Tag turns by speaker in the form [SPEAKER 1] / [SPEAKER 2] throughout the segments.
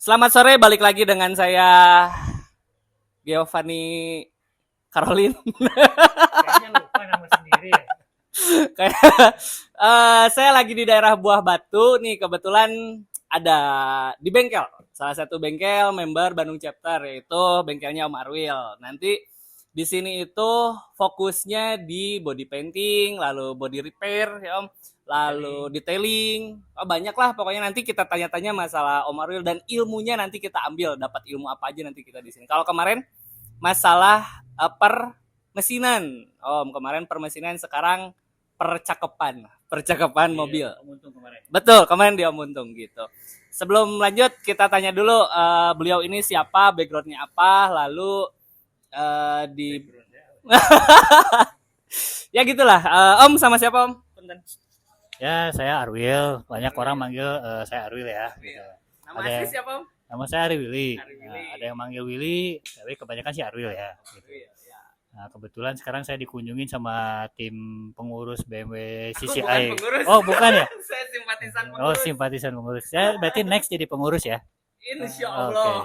[SPEAKER 1] Selamat sore, balik lagi dengan saya Giovanni Caroline.
[SPEAKER 2] Kayaknya lupa nama sendiri ya.
[SPEAKER 1] Kayak saya lagi di daerah Buah Batu nih, kebetulan ada di bengkel. Salah satu bengkel member Bandung Chapter, yaitu bengkelnya Om Arwil. Nanti di sini itu fokusnya di body painting, lalu body repair ya Om, lalu detailing. Oh, banyak lah pokoknya, nanti kita tanya-tanya masalah Om Arwil dan ilmunya, nanti kita ambil dapat ilmu apa aja nanti kita di sini. Kalau kemarin masalah permesinan Om, kemarin permesinan, sekarang percakapan mobil.
[SPEAKER 2] Untung kemarin.
[SPEAKER 1] Betul, kemarin dia Muntung gitu. Sebelum lanjut, kita tanya dulu beliau ini siapa, backgroundnya apa, lalu di ya gitulah. Om sama siapa Om? Punten.
[SPEAKER 2] Ya, saya Arwil. Banyak orang manggil saya Arwil ya. Gitu.
[SPEAKER 1] Nama
[SPEAKER 2] Ada
[SPEAKER 1] asli
[SPEAKER 2] yang-
[SPEAKER 1] siapa Om?
[SPEAKER 2] Nama saya Ari Willy.
[SPEAKER 1] Ari Willy.
[SPEAKER 2] Ada yang manggil Willy, tapi kebanyakan sih Arwil ya. Gitu.
[SPEAKER 1] Ya.
[SPEAKER 2] Nah, kebetulan sekarang saya dikunjungin sama tim pengurus BMW
[SPEAKER 1] Aku
[SPEAKER 2] CCI.
[SPEAKER 1] bukan pengurus.
[SPEAKER 2] Oh, bukan ya?
[SPEAKER 1] Saya simpatisan
[SPEAKER 2] Oh,
[SPEAKER 1] pengurus.
[SPEAKER 2] simpatisan pengurus. Saya berarti next jadi pengurus ya.
[SPEAKER 1] Insya
[SPEAKER 2] Oke.
[SPEAKER 1] Allah.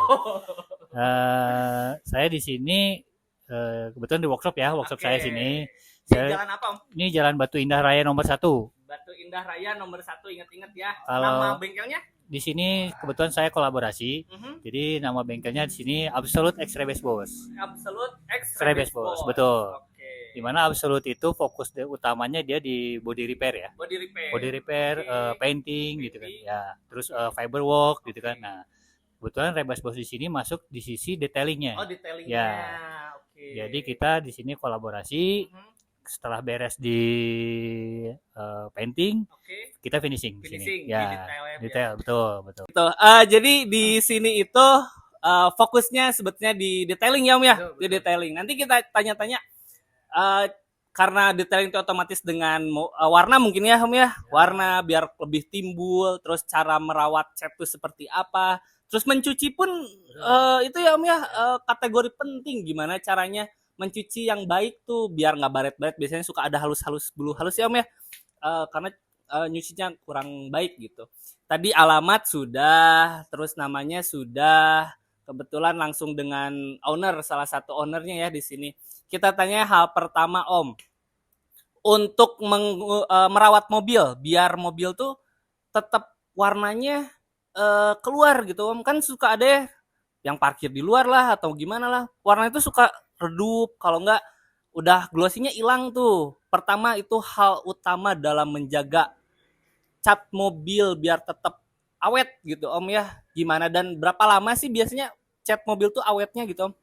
[SPEAKER 2] Saya di sini kebetulan di workshop ya, workshop
[SPEAKER 1] Oke.
[SPEAKER 2] saya sini.
[SPEAKER 1] Ini
[SPEAKER 2] Saya,
[SPEAKER 1] jalan apa Om?
[SPEAKER 2] ini Jalan Batu Indah Raya nomor 1.
[SPEAKER 1] Batu Indah Raya nomor 1, ingat-ingat ya.
[SPEAKER 2] Kalau-
[SPEAKER 1] Nama bengkelnya?
[SPEAKER 2] Di sini kebetulan saya kolaborasi. Jadi nama bengkelnya di sini Absolute X-Ray Base Boss.
[SPEAKER 1] Absolute
[SPEAKER 2] X-Ray Base Boss, betul.
[SPEAKER 1] Oke.
[SPEAKER 2] Dimana Absolute itu fokus utamanya dia di body repair ya.
[SPEAKER 1] Body repair.
[SPEAKER 2] Body repair,
[SPEAKER 1] Oke.
[SPEAKER 2] painting gitu kan.
[SPEAKER 1] Painting.
[SPEAKER 2] Ya, terus fiber work gitu
[SPEAKER 1] Oke.
[SPEAKER 2] kan. Nah, kebetulan Rebase Boss di sini masuk di sisi detailingnya.
[SPEAKER 1] Oh, detailingnya.
[SPEAKER 2] Ya.
[SPEAKER 1] Oke.
[SPEAKER 2] Jadi kita di sini kolaborasi. Setelah beres di painting,
[SPEAKER 1] Oke.
[SPEAKER 2] kita finishing di
[SPEAKER 1] Finishing
[SPEAKER 2] sini.
[SPEAKER 1] di
[SPEAKER 2] Ya,
[SPEAKER 1] detailnya,
[SPEAKER 2] detail, betul, betul.
[SPEAKER 1] Gitu. Jadi di sini itu fokusnya sebetulnya di detailing ya Om ya,
[SPEAKER 2] Betul,
[SPEAKER 1] di detailing. Nanti kita tanya-tanya karena detailing itu otomatis dengan warna mungkin ya Om ya, warna biar lebih timbul, terus cara merawat cat itu seperti apa, terus mencuci pun itu ya Om ya, kategori penting gimana caranya mencuci yang baik tuh biar nggak baret-baret. Biasanya suka ada halus-halus bulu halus ya Om ya, karena nyucinya kurang baik gitu. Tadi alamat sudah, terus namanya sudah, kebetulan langsung dengan owner, salah satu ownernya ya di sini. Kita tanya hal pertama Om, untuk merawat mobil biar mobil tuh tetap warnanya keluar gitu Om. Kan suka ada ya yang parkir di luar lah atau gimana lah, warna itu suka redup, kalau enggak udah glossinya hilang tuh. Pertama itu hal utama dalam menjaga cat mobil biar tetap awet gitu Om ya. Gimana dan berapa lama sih biasanya cat mobil tuh awetnya gitu Om?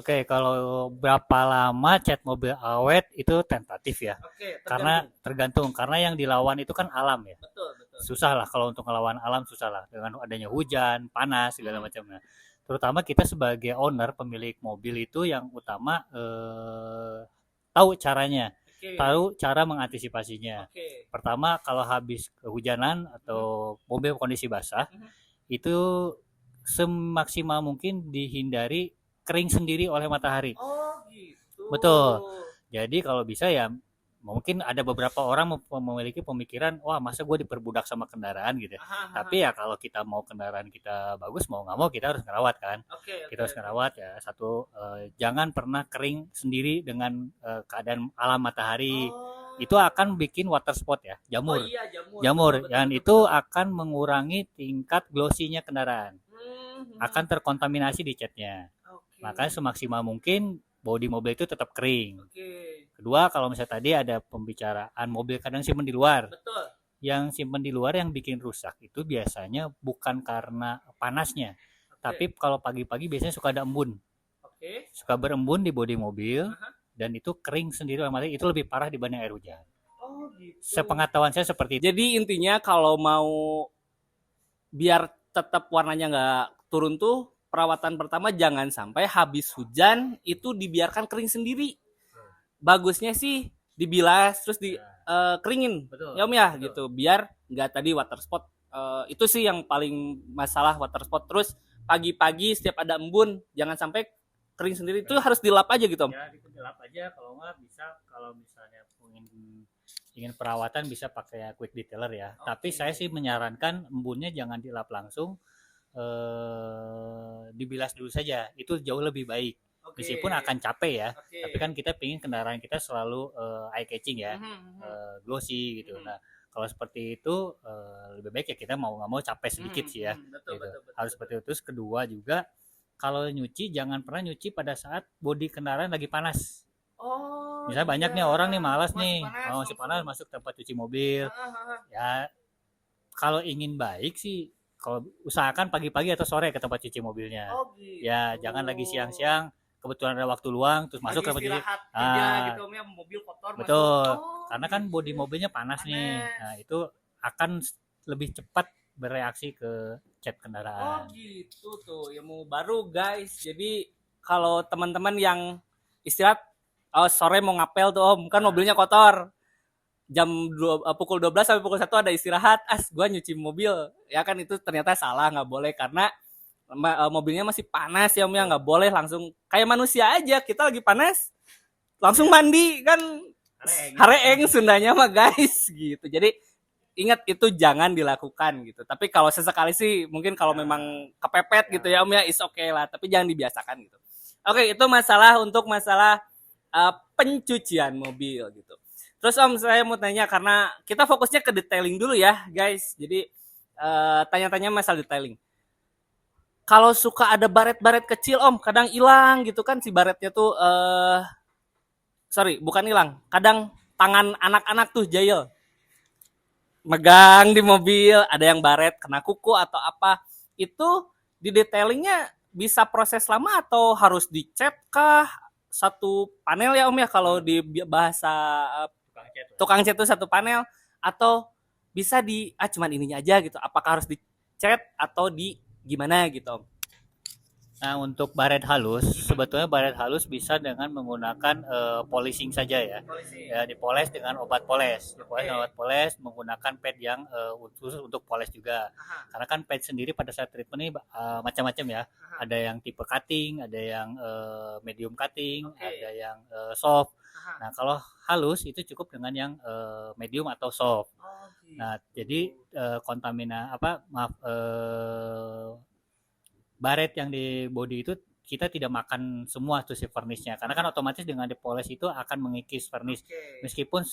[SPEAKER 2] Oke, kalau berapa lama cat mobil awet itu tentatif ya.
[SPEAKER 1] Oke,
[SPEAKER 2] Karena tergantung, karena yang dilawan itu kan alam ya.
[SPEAKER 1] betul.
[SPEAKER 2] Susah lah kalau untuk melawan alam, susah lah dengan adanya hujan, panas segala macamnya. Terutama kita sebagai owner, pemilik mobil itu yang utama tahu caranya,
[SPEAKER 1] Oke.
[SPEAKER 2] tahu cara mengantisipasinya.
[SPEAKER 1] Oke.
[SPEAKER 2] Pertama, kalau habis kehujanan atau mobil kondisi basah, itu semaksimal mungkin dihindari kering sendiri oleh matahari.
[SPEAKER 1] Oh, gitu.
[SPEAKER 2] Betul. Jadi kalau bisa ya, mungkin ada beberapa orang memiliki pemikiran, wah masa gue diperbudak sama kendaraan gitu. Tapi ya kalau kita mau kendaraan kita bagus, mau nggak mau kita harus ngerawat kan.
[SPEAKER 1] Oke.
[SPEAKER 2] Kita harus ngerawat ya. Satu, jangan pernah kering sendiri dengan keadaan alam matahari. Itu akan bikin water spot ya, jamur.
[SPEAKER 1] Oh iya,
[SPEAKER 2] Jamur,
[SPEAKER 1] Betul,
[SPEAKER 2] dan
[SPEAKER 1] betul,
[SPEAKER 2] itu
[SPEAKER 1] betul.
[SPEAKER 2] akan mengurangi tingkat glossy-nya kendaraan. Akan terkontaminasi di catnya.
[SPEAKER 1] Oke.
[SPEAKER 2] Makanya semaksimal mungkin bodi mobil itu tetap kering.
[SPEAKER 1] Oke.
[SPEAKER 2] Kedua, kalau misalnya tadi ada pembicaraan mobil kadang simpen di luar.
[SPEAKER 1] Betul.
[SPEAKER 2] Yang simpen di luar yang bikin rusak itu biasanya bukan karena panasnya. Tapi kalau pagi-pagi biasanya suka ada embun.
[SPEAKER 1] Oke.
[SPEAKER 2] Suka berembun di bodi mobil. Dan itu kering sendiri oleh matahari, itu lebih parah dibanding air hujan.
[SPEAKER 1] Oh gitu.
[SPEAKER 2] Sepengetahuan saya seperti itu.
[SPEAKER 1] Jadi intinya kalau mau biar tetap warnanya nggak turun tuh, perawatan pertama jangan sampai habis hujan itu dibiarkan kering sendiri. Bagusnya sih dibilas terus di keringin.
[SPEAKER 2] Betul,
[SPEAKER 1] Ya Om ya
[SPEAKER 2] betul.
[SPEAKER 1] gitu, biar nggak tadi water spot. Itu sih yang paling masalah, water spot. Terus pagi-pagi setiap ada embun jangan sampai kering sendiri, itu harus dilap aja gitu Om.
[SPEAKER 2] Ya, dilap aja, kalau nggak bisa, kalau misalnya ingin perawatan bisa pakai quick detailer ya. Tapi saya sih menyarankan embunnya jangan dilap langsung. dibilas dulu saja, itu jauh lebih baik.
[SPEAKER 1] Oke.
[SPEAKER 2] Meskipun akan capek ya,
[SPEAKER 1] Oke.
[SPEAKER 2] tapi kan kita pingin kendaraan kita selalu eye catching ya, glossy gitu.
[SPEAKER 1] Mhm.
[SPEAKER 2] Nah, kalau seperti itu lebih baik ya kita mau nggak mau capek sedikit sih ya.
[SPEAKER 1] Betul,
[SPEAKER 2] Gitu.
[SPEAKER 1] betul, betul,
[SPEAKER 2] Harus
[SPEAKER 1] betul.
[SPEAKER 2] seperti itu. Terus kedua juga kalau nyuci jangan pernah nyuci pada saat bodi kendaraan lagi panas.
[SPEAKER 1] Oh,
[SPEAKER 2] Misalnya banyak nih
[SPEAKER 1] iya.
[SPEAKER 2] orang nih malas
[SPEAKER 1] Masih
[SPEAKER 2] nih,
[SPEAKER 1] panas,
[SPEAKER 2] masih panas
[SPEAKER 1] langsung.
[SPEAKER 2] masuk tempat cuci mobil.
[SPEAKER 1] Heeh.
[SPEAKER 2] Ya kalau ingin baik sih, kalau usahakan pagi-pagi atau sore ke tempat cuci mobilnya.
[SPEAKER 1] Oh gitu.
[SPEAKER 2] Ya jangan lagi siang-siang, kebetulan ada waktu luang terus masuk
[SPEAKER 1] Lagi
[SPEAKER 2] ke tempat cuci.
[SPEAKER 1] istirahat kerja gitu
[SPEAKER 2] Ah,
[SPEAKER 1] Om ya, mobil kotor masuk.
[SPEAKER 2] betul.
[SPEAKER 1] Oh
[SPEAKER 2] Karena kan bodi
[SPEAKER 1] gitu.
[SPEAKER 2] mobilnya panas nih.
[SPEAKER 1] Panas.
[SPEAKER 2] Nah, itu akan lebih cepat bereaksi ke cat
[SPEAKER 1] Oh
[SPEAKER 2] kendaraan.
[SPEAKER 1] gitu tuh, ilmu baru guys. Jadi kalau teman-teman yang istirahat sore mau ngapel tuh Om, kan mobilnya kotor. Pukul 12 sampai pukul 1 ada istirahat. Gua nyuci mobil. Ya kan itu ternyata salah, nggak boleh karena mobilnya masih panas ya Om ya, nggak boleh langsung kayak manusia aja. Kita lagi panas langsung mandi kan hareeng Sundanya mah guys gitu. Jadi ingat itu jangan dilakukan gitu. Tapi kalau sesekali sih mungkin kalau memang kepepet gitu ya Om ya is okay lah, tapi jangan dibiasakan gitu. Oke, itu masalah pencucian mobil gitu. Terus Om saya mau tanya karena kita fokusnya ke detailing dulu ya guys. Jadi tanya-tanya masalah detailing. Kalau suka ada baret-baret kecil Om, kadang hilang gitu kan si baretnya tuh sorry bukan hilang, kadang tangan anak-anak tuh jahil megang di mobil, ada yang baret kena kuku atau apa, itu di detailingnya bisa proses lama atau harus dicat kah satu panel ya Om ya kalau di bahasa tukang cat itu satu panel, atau bisa di cuman ininya aja gitu, apakah harus dicat atau di gimana gitu Om?
[SPEAKER 2] Nah, untuk baret halus, sebetulnya baret halus bisa dengan menggunakan polishing saja ya. Ya, dipoles dengan obat poles. Dipoles dengan obat poles menggunakan pad yang khusus untuk poles juga. Karena kan pad sendiri pada saat treatment ini macam-macam ya. Ada yang tipe cutting, ada yang medium cutting, ada yang soft. Nah, kalau halus itu cukup dengan yang medium atau soft. Nah, jadi baret yang di body itu kita tidak makan semua tuh si varnishnya, karena kan otomatis dengan dipoles itu akan mengikis varnish meskipun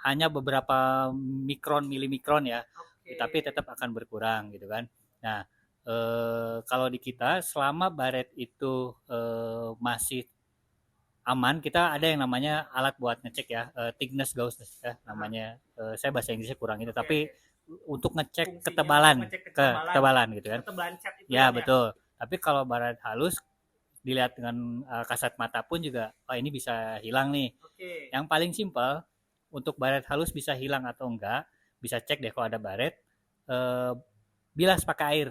[SPEAKER 2] hanya beberapa milimikron ya, tapi tetap akan berkurang gitu kan. Nah, kalau di kita selama baret itu masih aman, kita ada yang namanya alat buat ngecek ya, thickness gauge ya namanya. Saya bahasa Inggrisnya kurang itu, tapi untuk ngecek ketebalan gitu kan.
[SPEAKER 1] Ketebalan cat itu
[SPEAKER 2] ya betul. Tapi kalau baret halus dilihat dengan kasat mata pun juga ini bisa hilang nih. Yang paling simpel untuk baret halus bisa hilang atau enggak, bisa cek deh kalau ada baret, bilas pakai air.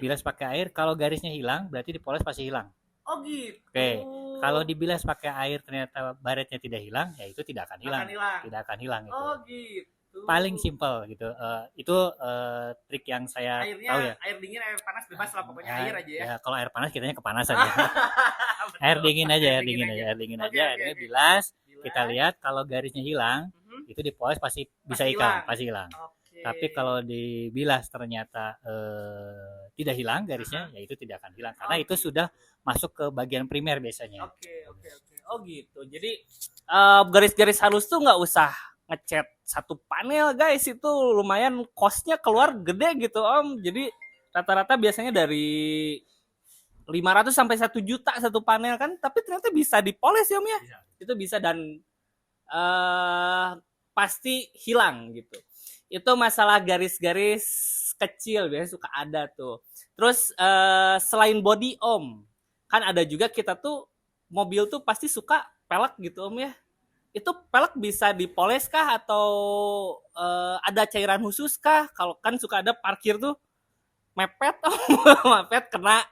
[SPEAKER 2] Bilas pakai air, kalau garisnya hilang berarti dipoles pasti hilang.
[SPEAKER 1] Oh gitu.
[SPEAKER 2] Oke. Kalau dibilas pakai air ternyata baretnya tidak hilang, ya itu tidak akan hilang. Tidak akan hilang itu.
[SPEAKER 1] Oh gitu.
[SPEAKER 2] Paling simpel gitu. Itu trik yang saya tahu ya.
[SPEAKER 1] Air dingin, air panas bebas lah pokoknya air aja ya.
[SPEAKER 2] Ya kalau air panas kitanya kepanasan ya. Air dingin aja. Airnya bilas. Kita lihat kalau garisnya hilang, itu dipoles pasti bisa hilang. Tapi kalau dibilas ternyata tidak hilang garisnya, ya itu tidak akan hilang karena itu sudah masuk ke bagian primer biasanya.
[SPEAKER 1] Oke. Oh gitu. Jadi garis-garis halus tuh nggak usah ngecat satu panel guys, itu lumayan costnya keluar gede gitu Om. Jadi rata-rata biasanya dari 500 sampai 1 juta satu panel kan, tapi ternyata bisa dipoles ya Om ya. Itu bisa dan pasti hilang gitu. Itu masalah garis-garis kecil biasanya suka ada tuh. Terus selain body Om, kan ada juga kita tuh mobil tuh pasti suka pelek gitu Om ya. Itu pelek bisa dipoles kah atau ada cairan khusus kah? Kalau kan suka ada parkir tuh mepet mepet kena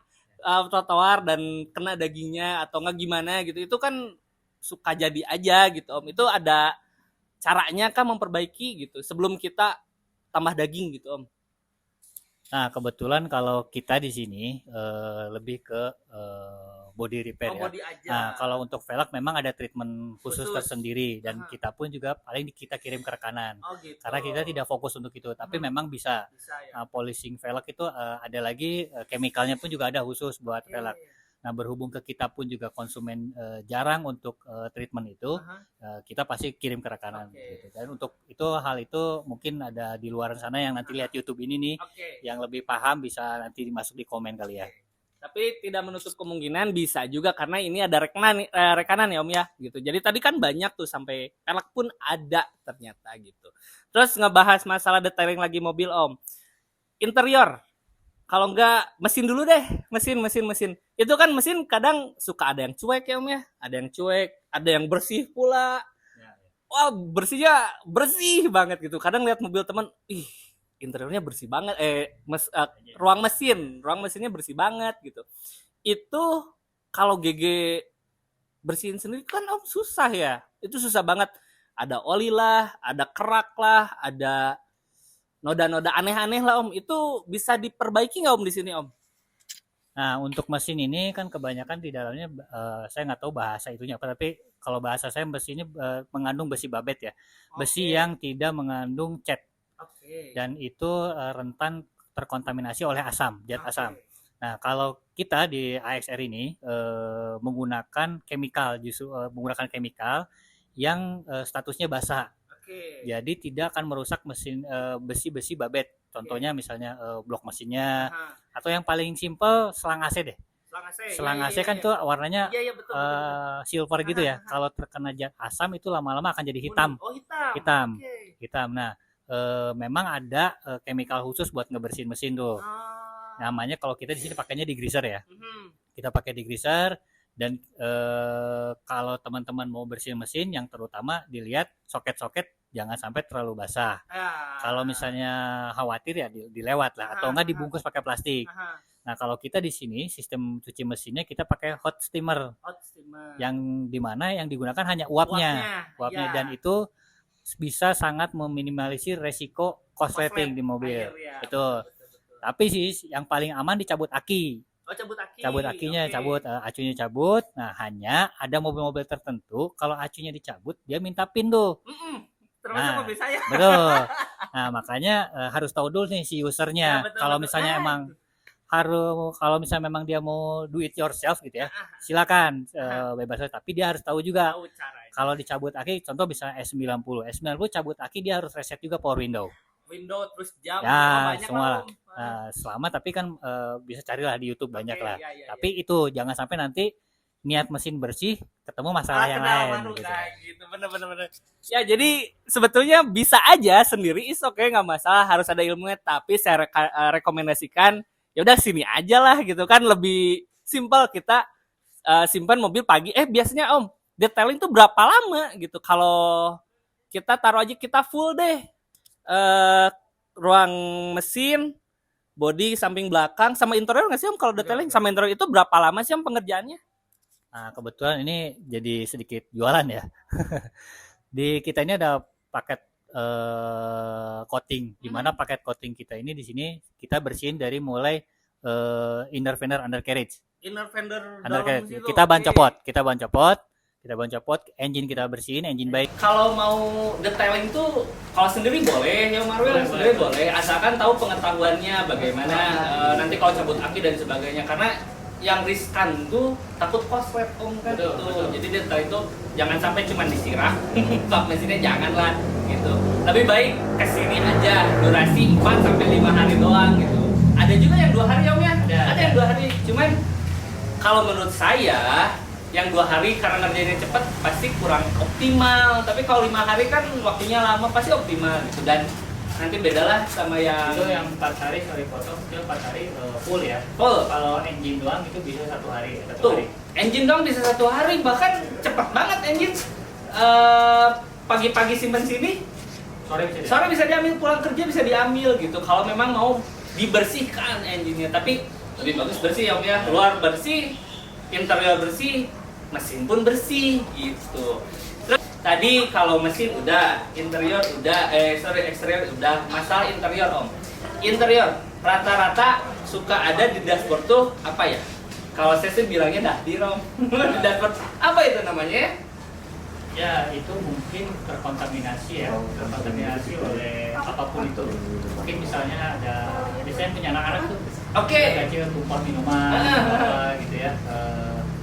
[SPEAKER 1] trotoar dan kena dagingnya atau enggak gimana gitu. Itu kan suka jadi aja gitu Om. Itu ada caranya kah memperbaiki gitu sebelum kita tambah daging gitu Om?
[SPEAKER 2] Nah, kebetulan kalau kita di sini lebih ke body repair ya.
[SPEAKER 1] Body aja.
[SPEAKER 2] Nah, kalau untuk velg memang ada treatment khusus
[SPEAKER 1] Khusus.
[SPEAKER 2] tersendiri dan kita pun juga paling kita kirim ke rekanan.
[SPEAKER 1] Oh gitu.
[SPEAKER 2] Karena kita tidak fokus untuk itu, tapi memang bisa.
[SPEAKER 1] Bisa ya.
[SPEAKER 2] Polishing velg itu ada lagi chemicalnya pun juga ada khusus buat velg. Nah, berhubung ke kita pun juga konsumen jarang untuk treatment itu, kita pasti kirim ke rekanan. Gitu. Dan untuk itu hal itu mungkin ada di luar sana yang nanti lihat YouTube ini nih, yang lebih paham bisa nanti masuk di komen kali ya.
[SPEAKER 1] Tapi tidak menutup kemungkinan bisa juga karena ini ada rekanan ya Om ya gitu. Jadi tadi kan banyak tuh sampai pelek pun ada ternyata gitu. Terus ngebahas masalah detailing lagi mobil Om. Interior. Kalau enggak mesin dulu deh, mesin. Itu kan mesin kadang suka ada yang cuek ya Om ya, ada yang cuek, ada yang bersih pula. Wah, bersihnya bersih banget gitu. Kadang lihat mobil teman, ih, interiornya bersih banget. Ruang mesinnya bersih banget gitu. Itu kalau GG bersihin sendiri kan Om susah ya. Itu susah banget. Ada oli lah, ada kerak lah, ada noda-noda aneh-aneh lah Om. Itu bisa diperbaiki nggak Om di sini Om?
[SPEAKER 2] Nah, untuk mesin ini kan kebanyakan di dalamnya saya nggak tahu bahasa itunya apa, tapi kalau bahasa saya besi ini mengandung besi babet ya. Besi yang tidak mengandung cat. Dan itu rentan terkontaminasi oleh zat asam. Nah, kalau kita di AXR ini menggunakan menggunakan chemical yang statusnya basah. Jadi tidak akan merusak mesin besi-besi babet. Contohnya misalnya blok mesinnya atau yang paling simpel selang AC deh. Selang AC kan tuh warnanya
[SPEAKER 1] betul.
[SPEAKER 2] Silver gitu ya. Kalau terkena zat asam itu lama-lama akan jadi hitam. Hitam. Nah, memang ada chemical khusus buat ngebersihin mesin tuh. Namanya kalau kita di sini pakainya degreaser ya. Kita pakai degreaser. Dan kalau teman-teman mau bersihin mesin, yang terutama dilihat soket-soket jangan sampai terlalu basah. Kalau misalnya khawatir ya dilewat lah, atau enggak dibungkus pakai plastik. Nah, kalau kita di sini sistem cuci mesinnya kita pakai hot steamer. Yang dimana yang digunakan hanya uapnya. Dan itu bisa sangat meminimalisir resiko korsleting di mobil. Betul. Tapi sih yang paling aman dicabut aki. Cabut akinya, acunya cabut. Nah, hanya ada mobil-mobil tertentu kalau acunya dicabut dia minta pin tuh.
[SPEAKER 1] Termasuk mobil saya.
[SPEAKER 2] Betul. Nah, makanya harus tahu dulu nih si usernya. Kalau misalnya kalau misalnya memang dia mau do it yourself gitu ya, silakan bebas. Tapi dia harus tahu juga. Kalau dicabut aki, contoh misalnya S90 cabut aki dia harus reset juga power window
[SPEAKER 1] terus jam
[SPEAKER 2] ya semua lah. Selama tapi kan bisa carilah di YouTube banyak lah. Tapi itu jangan sampai nanti niat mesin bersih ketemu masalah yang lain.
[SPEAKER 1] Gitu. Bener. Ya jadi sebetulnya bisa aja sendiri nggak masalah, harus ada ilmunya. Tapi saya rekomendasikan ya udah sini aja lah gitu kan, lebih simpel. Kita simpan mobil pagi. Biasanya Om detailing tuh berapa lama gitu? Kalau kita taruh aja kita full deh. Ruang mesin, body samping belakang sama interior nggak sih Om? Kalau detailing sama interior itu berapa lama sih Om pengerjaannya?
[SPEAKER 2] Nah, kebetulan ini jadi sedikit jualan ya. Di kita ini ada paket coating, di mana paket coating kita ini di sini kita bersihin dari mulai inner fender undercarriage. Kita ban copot, engine kita bersihin, engine baik.
[SPEAKER 1] Kalau mau detailing tuh kalau sendiri boleh ya Marwil, sendiri boleh, asalkan tahu pengetahuannya bagaimana nanti kalau cabut aki dan sebagainya. Karena yang riskan tuh takut korslet Om kan gitu. Jadi detailing itu jangan sampai cuma disiram, bak mesinnya janganlah gitu. Lebih baik kesini aja, durasi 4 sampai 5 hari doang gitu. Ada juga yang 2 hari Om ya? Ada yang 2 hari. Cuman kalau menurut saya yang 2 hari karena ngerjainnya cepat pasti kurang optimal. Tapi kalau 5 hari kan waktunya lama pasti optimal gitu. Dan nanti bedalah sama yang
[SPEAKER 2] itu yang 4 hari sorry potong itu 4 hari full ya.
[SPEAKER 1] Full.
[SPEAKER 2] Kalau engine doang itu bisa 1 hari.
[SPEAKER 1] Engine doang bisa 1 hari, bahkan cepat banget engine. Pagi-pagi simpen sini, sore bisa diambil, pulang kerja bisa diambil gitu. Kalau memang mau dibersihkan engine-nya, tapi lebih bagus bersih ya Om ya. Luar bersih, interior bersih, mesin pun bersih gitu. Terus tadi kalau mesin udah, interior udah, exterior udah. Masalah interior Om. Interior rata-rata suka ada di dashboard tuh apa ya? Kalau saya sih bilangnya dahdir om. Di dashboard apa itu namanya ya?
[SPEAKER 2] Ya itu mungkin terkontaminasi ya, terkontaminasi oleh apapun itu. Mungkin misalnya ada biasanya punya anak-anak tuh,
[SPEAKER 1] Oke.
[SPEAKER 2] kecil tumpah minuman, apa gitu ya.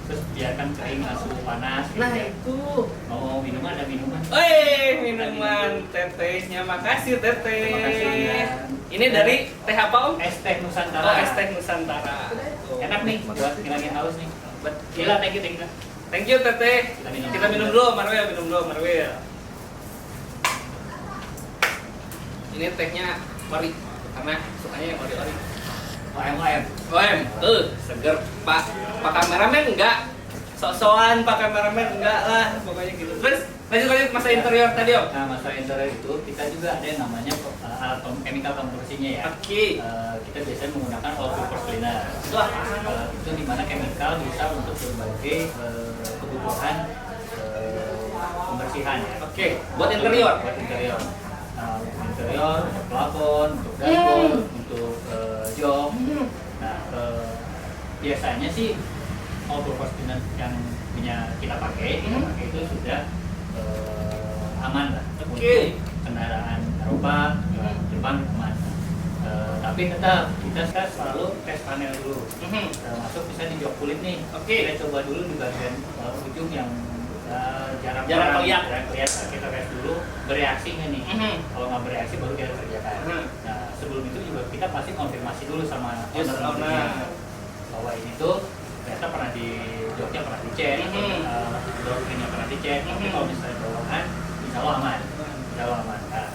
[SPEAKER 2] Terus biarkan kering langsung panas gitu
[SPEAKER 1] Nah
[SPEAKER 2] ya.
[SPEAKER 1] itu.
[SPEAKER 2] Mau minuman ada minuman.
[SPEAKER 1] Minuman tetehnya, makasih teteh.
[SPEAKER 2] Terima kasih, ya.
[SPEAKER 1] Ini dari teh apa om?
[SPEAKER 2] Es teh Nusantara.
[SPEAKER 1] Oh, es teh Nusantara.
[SPEAKER 2] Enak nih buat ngilangin haus nih. Gila, thank you.
[SPEAKER 1] Thank you teteh.
[SPEAKER 2] Kita minum
[SPEAKER 1] dulu, Marwil, Marwil. Ini tehnya ori, karena sukanya yang ori-ori. OM, seger. Pak kameramen enggak. Sok-sokan Pak kameramen enggak lah, pokoknya gitu. Terus lanjut masa interior tadi om.
[SPEAKER 2] Nah, masa interior itu kita juga ada yang namanya alat chemical kompresinya ya.
[SPEAKER 1] Oke.
[SPEAKER 2] Kita biasanya menggunakan oil filter cleaner.
[SPEAKER 1] Wah,
[SPEAKER 2] Itu dimana chemical bisa untuk berbagai kebutuhan pembersihan ya.
[SPEAKER 1] Oke, buat interior.
[SPEAKER 2] Buat interior. Interior, untuk plafon, untuk dashboard, untuk jok. Nah, biasanya sih oil filter cleaner yang punya kita pakai itu sudah aman lah.
[SPEAKER 1] Oke.
[SPEAKER 2] Untuk kendaraan Eropa, Jepang aman. Tapi tetap kita selalu tes panel dulu. Termasuk bisa di jok kulit nih.
[SPEAKER 1] Oke.
[SPEAKER 2] Kita coba dulu di bagian ujung yang jarang
[SPEAKER 1] kelihatan.
[SPEAKER 2] Kita tes dulu bereaksi nggak nih. Kalau nggak bereaksi baru kita kerjakan. Nah sebelum itu juga kita pasti konfirmasi dulu sama owner bahwa ini tuh ternyata pernah di joknya pernah dicek, door-nya pernah dicek. Tapi kalau misalnya bawaan, insya Allah aman. Nah,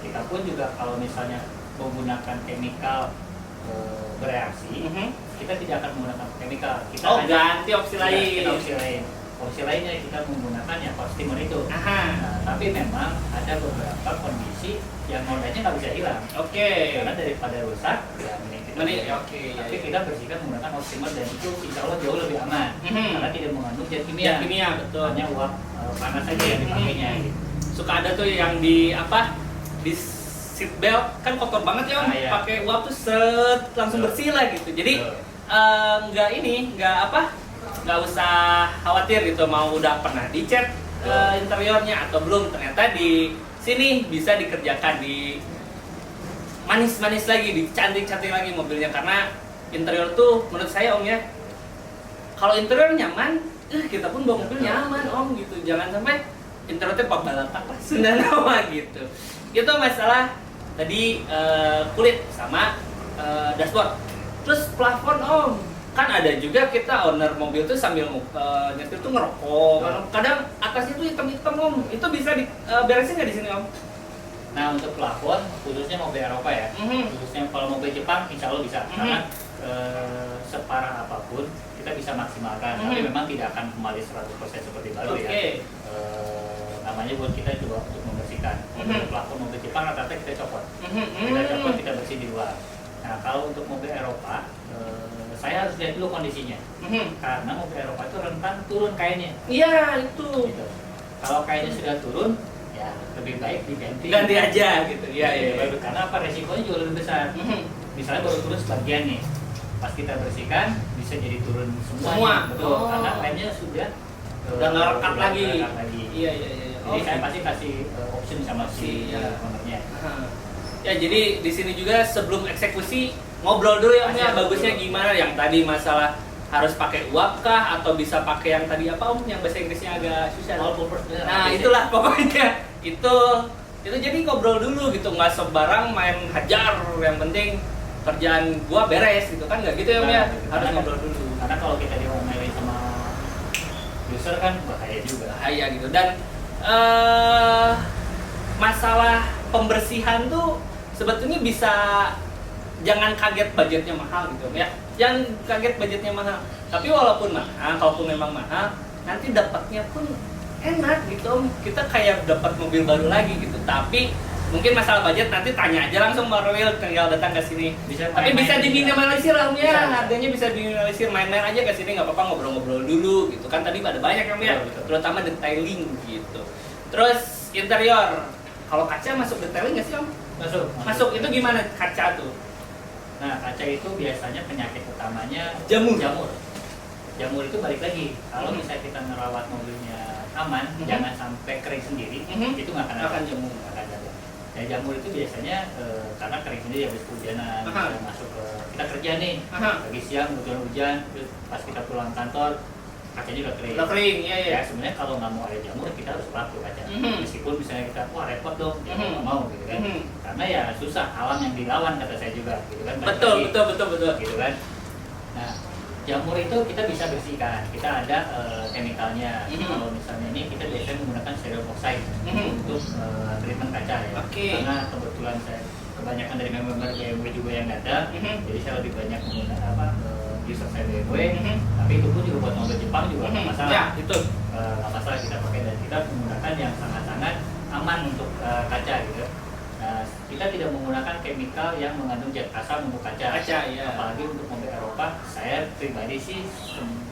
[SPEAKER 2] kita pun juga kalau misalnya menggunakan chemical bereaksi, kita tidak akan menggunakan chemical. Kita
[SPEAKER 1] ganti opsi lain.
[SPEAKER 2] Opsi lainnya kita menggunakan yang power steamer itu.
[SPEAKER 1] Nah,
[SPEAKER 2] tapi memang ada beberapa kondisi yang nodanya nggak bisa hilang.
[SPEAKER 1] Oke.
[SPEAKER 2] Karena daripada rusak, ya mending
[SPEAKER 1] Oke.
[SPEAKER 2] tapi kita bersihkan menggunakan power steamer dan itu insya Allah jauh lebih aman. Karena tidak mengandung zat kimia.
[SPEAKER 1] Kimia, betul.
[SPEAKER 2] Hanya uap panas saja yang dipakainya. Gitu.
[SPEAKER 1] Suka ada tuh yang di apa? Di seat belt kan kotor banget ya om.
[SPEAKER 2] Iya.
[SPEAKER 1] Pakai uap tuh set langsung bersih lah gitu. Jadi nggak usah khawatir gitu mau udah pernah dicat interiornya atau belum, ternyata di sini bisa dikerjakan, di manis-manis lagi, dicantik-cantik lagi mobilnya. Karena interior tuh menurut saya om ya, kalau interior nyaman kita pun bawa mobil nyaman om gitu. Jangan sampai interiornya pabalatak lah Sunda nama gitu. Itu masalah tadi kulit sama dashboard. Terus plafon om, kan ada juga kita owner mobil tuh sambil nyetir tuh ngerokok. Kadang atasnya tuh hitam-hitam om. Itu bisa beresin nggak di sini om?
[SPEAKER 2] Nah untuk plafon khususnya mobil Eropa ya, khususnya kalau mobil Jepang insya Allah bisa. Karena separah apapun kita bisa maksimalkan, tapi memang tidak akan kembali 100% seperti baru ya. Namanya buat kita coba untuk membersihkan. Untuk plafon mobil Jepang rata-rata kita copot. Kita bersih di luar. Nah kalau untuk mobil Eropa saya harus lihat dulu kondisinya, karena mobil Eropa itu rentan turun kainnya.
[SPEAKER 1] Iya itu.
[SPEAKER 2] Gitu. Kalau kainnya sudah turun, ya lebih baik diganti.
[SPEAKER 1] Ganti aja gitu. Iya.
[SPEAKER 2] Karena apa, resikonya juga lebih besar. Misalnya baru turun sebagian nih, pas kita bersihkan bisa jadi turun semua. Betul. Karena kainnya sudah
[SPEAKER 1] ngerekat lagi. Iya.
[SPEAKER 2] Jadi saya pasti kasih option sama si ownernya.
[SPEAKER 1] Ya jadi di sini juga sebelum eksekusi ngobrol dulu ya om ya, bagusnya gimana, yang tadi masalah harus pakai uap kah atau bisa pakai yang tadi apa om yang bahasa Inggrisnya agak susah. Nah itulah pokoknya itu jadi ngobrol dulu gitu, nggak sembarang main hajar, yang penting kerjaan gua beres gitu kan, nggak gitu ya om ya, harus ngobrol dulu.
[SPEAKER 2] Karena kalau kita diomelin sama user kan bahaya juga.
[SPEAKER 1] Bahaya gitu. Dan masalah pembersihan tuh sebetulnya bisa, jangan kaget budgetnya mahal gitu ya. Jangan kaget budgetnya mahal. Tapi walaupun mahal, kalaupun memang mahal, nanti dapatnya pun enak gitu om. Kita kayak dapat mobil baru lagi gitu. Tapi mungkin masalah budget nanti tanya aja langsung Marwil, tinggal datang ke sini. Tapi bisa diminimalisir lah om ya. Harganya bisa diminimalisir, main-main aja ke sini, nggak apa-apa, ngobrol-ngobrol dulu gitu kan. Tadi ada banyak om ya, terutama detailing gitu. Terus interior, kalau kaca masuk detailing nggak sih om? Masuk itu gimana kaca tuh?
[SPEAKER 2] Nah, kaca itu biasanya penyakit utamanya
[SPEAKER 1] Jamur.
[SPEAKER 2] Jamur itu balik lagi. Kalau misalnya kita merawat mobilnya aman, jangan sampai kering sendiri, itu nggak akan ada
[SPEAKER 1] jamur.
[SPEAKER 2] Nggak akan ada. Ya, jamur itu biasanya karena kering sendiri habis kehujanan, kita masuk ke kita kerja nih, pagi siang hujan, terus pas kita pulang kantor kacanya udah kering.
[SPEAKER 1] Udah kering, iya.
[SPEAKER 2] Ya sebenarnya kalau nggak mau ada jamur kita harus lap tuh kaca. Meskipun misalnya kita wah repot dong, ya nggak mau gitu kan. Karena ya susah, alam yang dilawan kata saya juga, gitu kan.
[SPEAKER 1] Betul.
[SPEAKER 2] Gitu kan. Nah, jamur itu kita bisa bersihkan. Kita ada chemicalnya. Kalau misalnya ini kita biasanya menggunakan stereo oxide untuk treatment kaca ya. Karena kebetulan saya kebanyakan dari member BMW juga yang datang, jadi saya lebih banyak menggunakan user saya BMW, tapi itu pun juga buat mobil Jepang juga nggak masalah.
[SPEAKER 1] Ya, itu
[SPEAKER 2] Nggak masalah kita pakai, dan kita menggunakan yang sangat-sangat aman untuk kaca gitu. Nah, kita tidak menggunakan chemical yang mengandung zat asam untuk kaca.
[SPEAKER 1] ya.
[SPEAKER 2] Apalagi untuk mobil Eropa, saya pribadi sih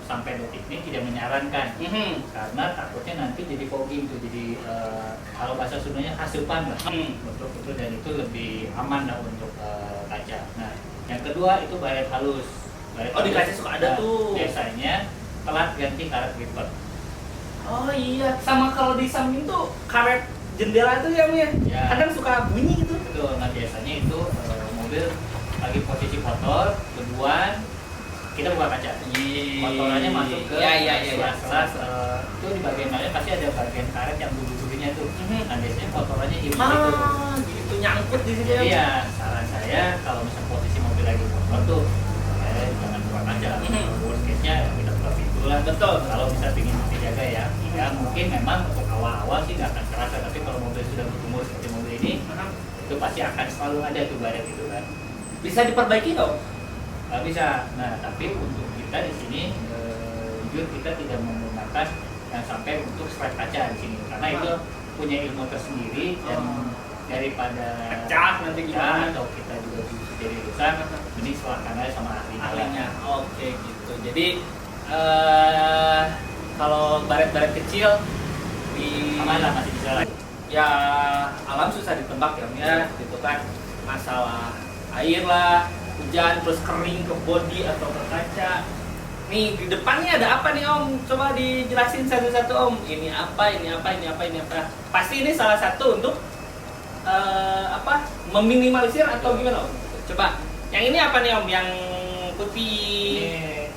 [SPEAKER 2] sampai detik ini tidak menyarankan, karena takutnya nanti jadi fogging tuh, jadi kalau bahasa Sundanya hasupan lah, untuk itu, dan itu lebih aman lah untuk kaca. Nah, yang kedua itu baret halus.
[SPEAKER 1] Di kaca suka ada tuh.
[SPEAKER 2] Biasanya telat ganti karet wiper.
[SPEAKER 1] Oh iya, sama kalau di samping tuh karet jendela tuh ya, kadang suka bunyi gitu.
[SPEAKER 2] Betul. Nah, biasanya itu mobil lagi posisi kotor, debuan, kita buka kaca. Kotorannya masuk ke sela-sela, itu di bagian mana pasti ada bagian karet yang duri-durinya tuh. Nah, biasanya kotorannya hilang
[SPEAKER 1] gitu nyangkut di situ.
[SPEAKER 2] Iya, saran saya kalau misalnya posisi mobil lagi kotor tuh, jangan buka kaca. Worst case-nya kita buka pintu lah.
[SPEAKER 1] Betul.
[SPEAKER 2] Kalau bisa pingin dijaga ya. Ya mungkin memang untuk awal-awal sih nggak akan terasa, tapi kalau mobil sudah berumur seperti mobil ini, itu pasti akan selalu ada tuh baret itu kan.
[SPEAKER 1] Bisa diperbaiki dong?
[SPEAKER 2] Bisa. Nah, tapi untuk kita di sini jujur kita tidak menggunakan yang sampai untuk stripe kaca di sini, karena itu punya ilmu tersendiri, dan daripada
[SPEAKER 1] pecah nanti gimana,
[SPEAKER 2] atau kita juga bisa jadi rusak, ini silahkan aja sama ahlinya.
[SPEAKER 1] Oke gitu. Jadi kalau baret-baret kecil di
[SPEAKER 2] aman lah, masih bisa lah.
[SPEAKER 1] Ya alam susah ditebak ya, gitu kan. Masalah air lah, hujan, terus kering ke bodi atau ke kaca. Nih di depannya ada apa nih Om? Coba dijelasin satu-satu Om. Ini apa? Pasti ini salah satu untuk meminimalisir atau gimana Om? Coba. Yang ini apa nih Om? Yang putih.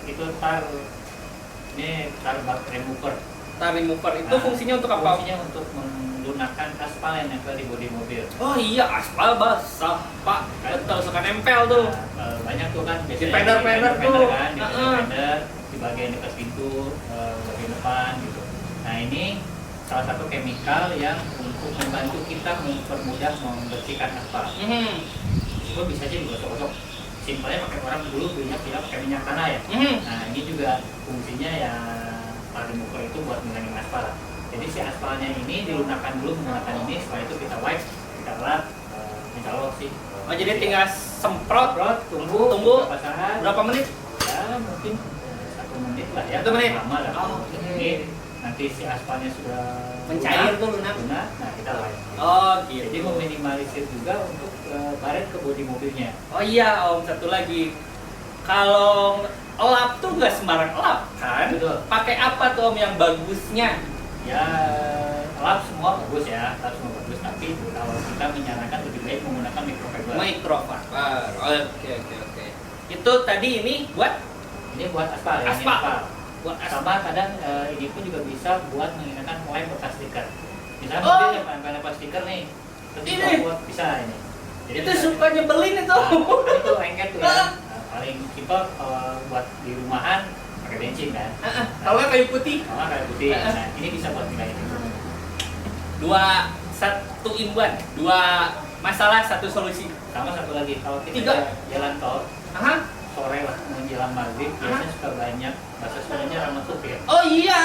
[SPEAKER 2] Itu tar bak remover.
[SPEAKER 1] Tar remover itu fungsinya untuk apa?
[SPEAKER 2] Fungsinya untuk menggunakan aspal yang nempel di bodi mobil.
[SPEAKER 1] Oh iya, aspal basah Pak. Betul, suka nempel tuh.
[SPEAKER 2] Nah, banyak tuh kan biasanya
[SPEAKER 1] di fender tuh
[SPEAKER 2] kan, di fender, di bagian dekat pintu, bagian depan gitu. Nah, ini salah satu chemical yang untuk membantu kita mempermudah membersihkan aspal. Itu bisa aja digosok-gosok. Simpelnya pakai orang dulu belinya pakai minyak tanah ya. Nah, ini juga fungsinya ya tar remover itu buat mengurangi aspal. Jadi si aspalnya ini dilunakkan dulu menggunakan ini, setelah itu kita wipe, kita lap, insya Allah sih.
[SPEAKER 1] Oh jadi tinggal semprot, tunggu berapa menit?
[SPEAKER 2] Ya mungkin 1 menit lah ya.
[SPEAKER 1] 1 menit?
[SPEAKER 2] Lama lah.
[SPEAKER 1] Ini
[SPEAKER 2] nanti si aspalnya sudah
[SPEAKER 1] mencair tuh lunak.
[SPEAKER 2] Nah kita wipe.
[SPEAKER 1] Oh gitu.
[SPEAKER 2] Jadi meminimalisir juga untuk baret ke bodi mobilnya.
[SPEAKER 1] Oh iya Om, satu lagi. Kalau lap tuh nggak sembarang lap kan?
[SPEAKER 2] Betul.
[SPEAKER 1] Pakai apa tuh Om yang bagusnya?
[SPEAKER 2] Ya, lap semua bagus ya, tapi kalau kita menyarankan lebih baik menggunakan microfiber.
[SPEAKER 1] Oke. Itu tadi ini buat
[SPEAKER 2] aspal ya.
[SPEAKER 1] Buat aspal.
[SPEAKER 2] Sama kadang ini pun juga bisa buat menghilangkan lem bekas stiker. Misalnya
[SPEAKER 1] Oh.
[SPEAKER 2] mobil yang lem stiker nih, terus
[SPEAKER 1] Ini.
[SPEAKER 2] kita buat bisa ini. Jadi
[SPEAKER 1] Itu suka nyebelin itu.
[SPEAKER 2] Nah, itu lengket tuh ya. Nah, paling simpel buat di rumahan pakai bensin kan.
[SPEAKER 1] Kalau nggak kayu putih.
[SPEAKER 2] Sama kayak putih. Nah, ini bisa buat ngilangin itu.
[SPEAKER 1] Satu imbuhan, 2 masalah, 1 solusi.
[SPEAKER 2] Sama satu lagi, kalau kita
[SPEAKER 1] 3.
[SPEAKER 2] jalan tol sore lah menjelang maghrib, biasanya suka banyak bahasa Sundanya ramatuk ya.
[SPEAKER 1] Oh iya.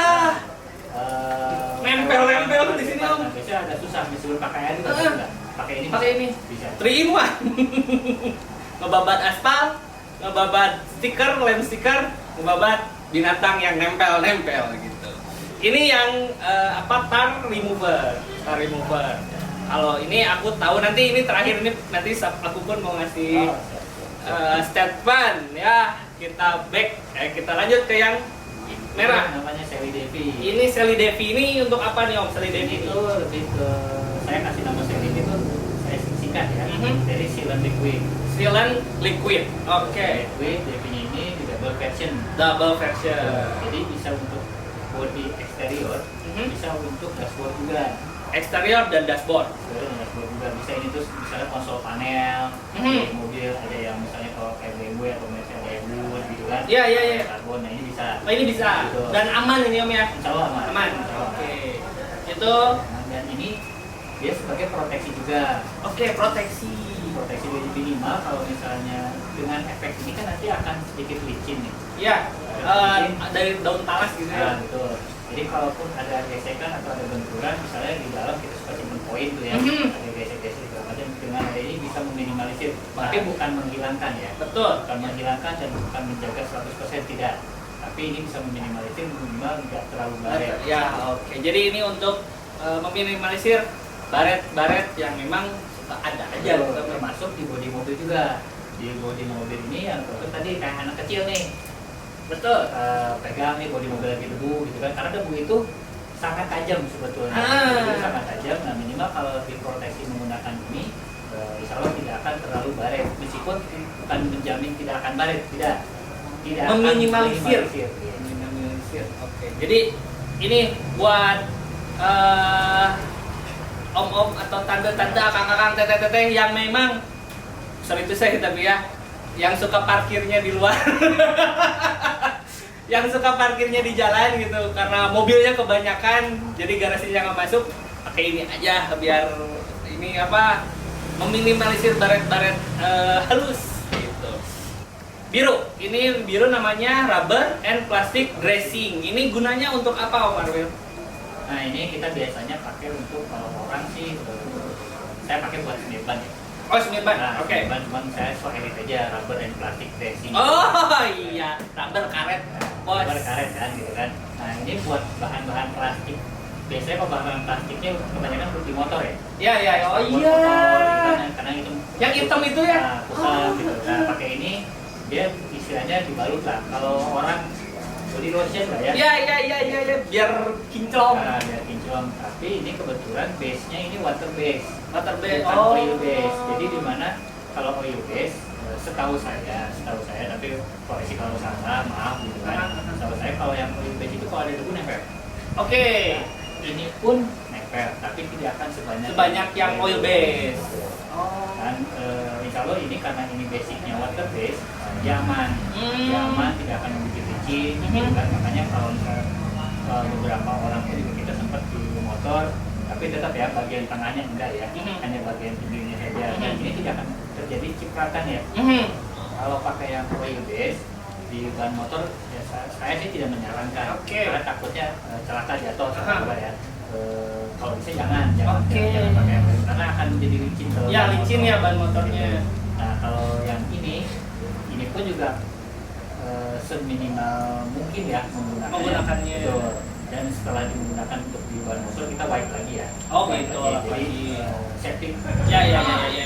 [SPEAKER 1] Nempel
[SPEAKER 2] kalau
[SPEAKER 1] di sini Om.
[SPEAKER 2] Nah, biasanya ada susah, meskipun pakai air juga bisa. Pakai ini bisa.
[SPEAKER 1] 3 in 1. Ngebabat aspal, ngebabat stiker, lem stiker, ngebabat binatang yang nempel gitu. Ini yang tar remover. Kalau ini aku tahu nanti ini terakhir ini nanti aku pun mau ngasih statement ya. Kita kita lanjut ke yang merah.
[SPEAKER 2] Namanya Sally Devi.
[SPEAKER 1] Ini Sally Devi ini untuk apa nih Om? Sally Devi
[SPEAKER 2] Itu lebih ke, saya kasih nama Sally Devi itu saya singkat ya. Dari Sealant Liquid.
[SPEAKER 1] Sealant Liquid. Oke.
[SPEAKER 2] Liquid Devinya ini di double version.
[SPEAKER 1] Double version.
[SPEAKER 2] Jadi bisa untuk body eksterior, bisa untuk dashboard juga.
[SPEAKER 1] Eksterior dan dashboard.
[SPEAKER 2] Dashboard juga bisa ini terus misalnya konsol panel, di mobil ada yang misalnya kalau kayak BMW atau misalnya kayak wood gitu kan.
[SPEAKER 1] Iya, iya, iya.
[SPEAKER 2] Karbon, nah ini bisa.
[SPEAKER 1] Oh, ini bisa.
[SPEAKER 2] Gitu.
[SPEAKER 1] Dan aman ini Om ya?
[SPEAKER 2] Insya Allah aman.
[SPEAKER 1] Aman.
[SPEAKER 2] Insya Allah.
[SPEAKER 1] Oke. Itu
[SPEAKER 2] Dan ini dia sebagai proteksi juga.
[SPEAKER 1] oke, proteksi.
[SPEAKER 2] Proteksi minimal kalau misalnya dengan efek ini kan nanti akan sedikit licin nih.
[SPEAKER 1] Iya. Dari daun talas gitu ya.
[SPEAKER 2] Nah, betul. Jadi kalaupun ada gesekan atau ada benturan, misalnya di dalam kita suka simpen poin tuh ya, ada gesek-gesek segala macam, dengan ada ini bisa meminimalisir, tapi bukan menghilangkan ya.
[SPEAKER 1] Betul.
[SPEAKER 2] Bukan menghilangkan dan bukan menjaga 100% tidak. Tapi ini bisa meminimalisir minimal nggak terlalu baret.
[SPEAKER 1] Ya, oke. Jadi ini untuk meminimalisir baret-baret yang memang suka ada aja.
[SPEAKER 2] Termasuk di bodi mobil juga. Di bodi mobil ini yang tadi kayak anak kecil nih.
[SPEAKER 1] Betul.
[SPEAKER 2] Pegang nih bodi mobil lagi debu gitu kan, karena debu itu sangat tajam sebetulnya. Debu sangat tajam. Nah minimal kalau diproteksi menggunakan ini, insya Allah tidak akan terlalu baret. Meskipun bukan menjamin tidak akan baret, tidak
[SPEAKER 1] Meminimalisir.
[SPEAKER 2] Iya.
[SPEAKER 1] Meminimalisir. Oke. Jadi ini buat om-om atau tante-tante, akang-akang, teteh-teteh yang memang sorry itu saya tapi ya, yang suka parkirnya di luar. Yang suka parkirnya di jalan gitu karena mobilnya kebanyakan jadi garasinya nggak masuk, pakai ini aja biar ini apa meminimalisir baret-baret halus gitu. Biru, ini biru namanya rubber and plastic dressing. Ini gunanya untuk apa Om Arwil?
[SPEAKER 2] Nah ini kita biasanya pakai untuk kalau orang sih, saya pakai buat seniban ya.
[SPEAKER 1] Oh, seniban.
[SPEAKER 2] Nah,
[SPEAKER 1] Oke.
[SPEAKER 2] cuman saya so edit aja rubber and plastic dressing.
[SPEAKER 1] Oh iya, rubber karet. Bos.
[SPEAKER 2] Rubber karet kan gitu kan. Nah ini buat bahan-bahan plastik. Biasanya kalau bahan plastiknya kebanyakan untuk di motor ya.
[SPEAKER 1] Iya iya. Oh
[SPEAKER 2] Buat
[SPEAKER 1] iya.
[SPEAKER 2] motor, karena itu
[SPEAKER 1] Yang hitam itu ya?
[SPEAKER 2] Nah, pusat gitu. Nah pakai ini dia istilahnya dibalut lah. Kalau orang body lotion lah ya.
[SPEAKER 1] Iya. Biar kinclong.
[SPEAKER 2] Nah, biar kinclong. Tapi ini kebetulan base-nya ini water base.
[SPEAKER 1] Water base.
[SPEAKER 2] Bukan
[SPEAKER 1] Oh.
[SPEAKER 2] oil base. Jadi di mana kalau oil base, setahu saya, tapi koreksi kalau salah, maaf gitu kan. Setahu saya kalau yang oil base itu kalau ada debu nempel.
[SPEAKER 1] Oke.
[SPEAKER 2] Ini pun nempel, tapi tidak akan
[SPEAKER 1] Sebanyak yang oil base. Oh.
[SPEAKER 2] Dan insya Allah ini karena ini basicnya water base, dia aman. Dia aman, tidak akan membuat licin, gitu kan. Makanya kalau misalnya beberapa orang pun juga kita sempat di motor, tapi tetap ya bagian tengahnya enggak ya, hanya bagian pinggirnya saja. Dan ini tidak akan terjadi cipratan ya. Kalau pakai yang oil base di ban motor, ya saya sih tidak menyarankan, karena takutnya celaka jatuh sama ya. Kalau bisa jangan pakai yang oil, karena akan menjadi licin.
[SPEAKER 1] Ya licin ya ban motornya.
[SPEAKER 2] Nah kalau yang ini pun juga seminimal mungkin ya
[SPEAKER 1] menggunakannya.
[SPEAKER 2] Betul. Dan setelah digunakan untuk di ban motor kita wipe lagi ya.
[SPEAKER 1] Oh gitu.
[SPEAKER 2] Jadi safety.
[SPEAKER 1] Ya.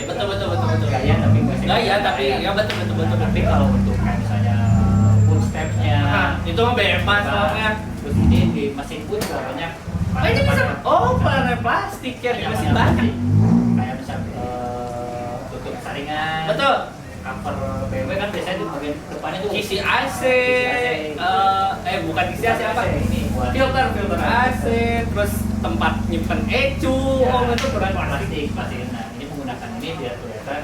[SPEAKER 1] Betul.
[SPEAKER 2] Gaya tapi nggak safety.
[SPEAKER 1] Gaya tapi ya betul.
[SPEAKER 2] Tapi kalau untuk kayak misalnya footstepnya,
[SPEAKER 1] itu mah bebas soalnya.
[SPEAKER 2] Terus ini di mesin pun juga banyak.
[SPEAKER 1] Ini bisa. Oh, pelana plastik ya di mesin banyak.
[SPEAKER 2] Kayak misalnya tutup saringan.
[SPEAKER 1] Betul.
[SPEAKER 2] Cover BMW kan biasanya di bagian depannya tuh
[SPEAKER 1] Kisi AC, bukan kisi AC apa?
[SPEAKER 2] Ini buat
[SPEAKER 1] Filter AC, terus tempat nyimpen ecu, itu kurang plastik.
[SPEAKER 2] plastik. Nah, ini menggunakan ini biar kelihatan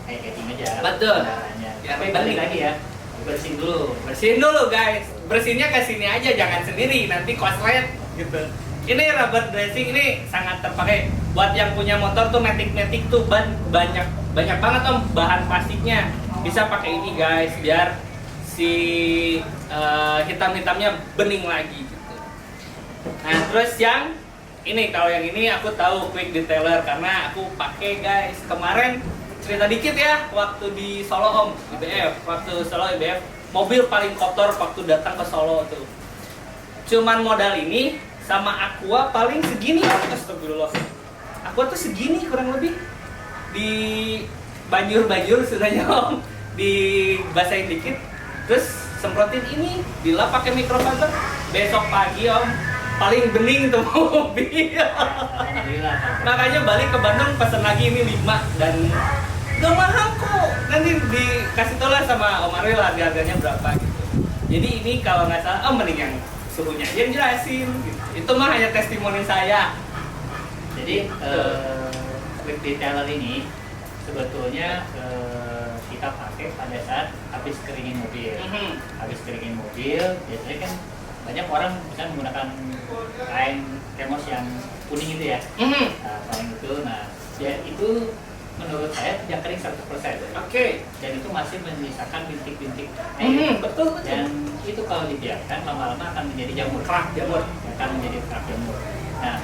[SPEAKER 2] kayak catching aja.
[SPEAKER 1] Betul.
[SPEAKER 2] Ya, tapi balik lagi ya, bersihin dulu
[SPEAKER 1] Guys. Bersihnya ke sini aja, jangan sendiri, nanti koslet gitu. Ini rubber dressing ini sangat terpakai buat yang punya motor tuh metik tuh ban banyak banget Om bahan plastiknya. Bisa pakai ini guys biar si hitam-hitamnya bening lagi gitu. Nah, terus yang ini kalau yang ini aku tahu quick detailer karena aku pakai guys. Kemarin cerita dikit ya waktu di Solo Om, IBF. Waktu Solo IBF, mobil paling kotor waktu datang ke Solo tuh. Cuman modal ini sama Aqua paling segini, astagfirullah. aqua tuh segini kurang lebih. Di banjur sebenarnya Om, dibasahin dikit, terus semprotin ini, dilap pakai microfiber. Besok pagi Om, paling bening tuh mobil.
[SPEAKER 2] Alhamdulillah.
[SPEAKER 1] Makanya balik ke Bandung pesan lagi ini 5 dan gak mahal kok. Nanti dikasih tau lah sama Om Arwil harganya berapa gitu. Jadi ini kalau nggak salah, mending yang suruhnya aja yang jelasin gitu. Itu mah hanya testimoni saya.
[SPEAKER 2] Jadi quick detailer ini sebetulnya kita pakai pada saat habis keringin mobil. Habis keringin mobil, biasanya kan banyak orang misalnya menggunakan kain thermos yang kuning itu ya. Nah, kain itu, ya itu menurut saya tidak kering 100%.
[SPEAKER 1] Oke.
[SPEAKER 2] Dan itu masih menyisakan bintik-bintik air.
[SPEAKER 1] Betul.
[SPEAKER 2] Dan itu kalau dibiarkan lama-lama akan menjadi jamur.
[SPEAKER 1] Kerak jamur.
[SPEAKER 2] Akan menjadi kerak jamur. Nah,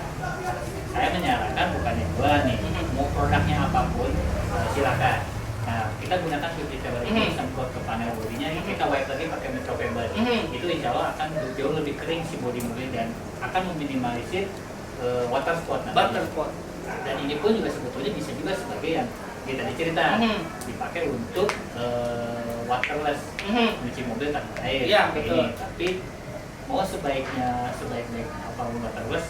[SPEAKER 2] saya menyarankan bukannya gua nih, mau produknya apapun silakan. Nah, kita gunakan quick detailer ini semprot ke panel bodinya, kita wipe lagi pakai microfiber. Itu insya Allah akan jauh lebih kering si bodi mobil dan akan meminimalisir water spot.
[SPEAKER 1] Water spot.
[SPEAKER 2] Nah, dan ini pun juga sebetulnya bisa juga sebagai yang kita cerita dipakai untuk waterless, cuci mobil tanpa air.
[SPEAKER 1] Iya, betul.
[SPEAKER 2] Tapi mau sebaik-baik apapun waterless,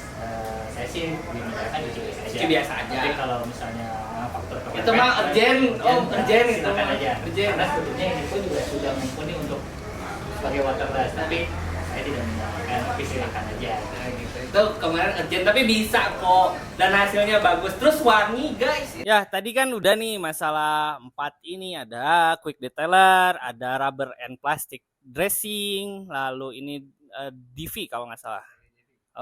[SPEAKER 2] saya sih lebih menyarankan cuci biasa aja. Tapi kalau misalnya faktor
[SPEAKER 1] itu mah urgent, urgent itu
[SPEAKER 2] silakan aja.
[SPEAKER 1] Urgent.
[SPEAKER 2] Karena sebetulnya ini pun juga sudah mumpuni untuk sebagai waterless. Tapi saya tidak menyarankan, tapi silakan aja.
[SPEAKER 1] Nah, gitu. Itu kemarin urgent tapi bisa kok dan hasilnya bagus. Terus wangi guys. Ya tadi kan udah nih masalah 4 ini, ada quick detailer, ada rubber and plastic dressing, lalu ini DV kalau nggak salah.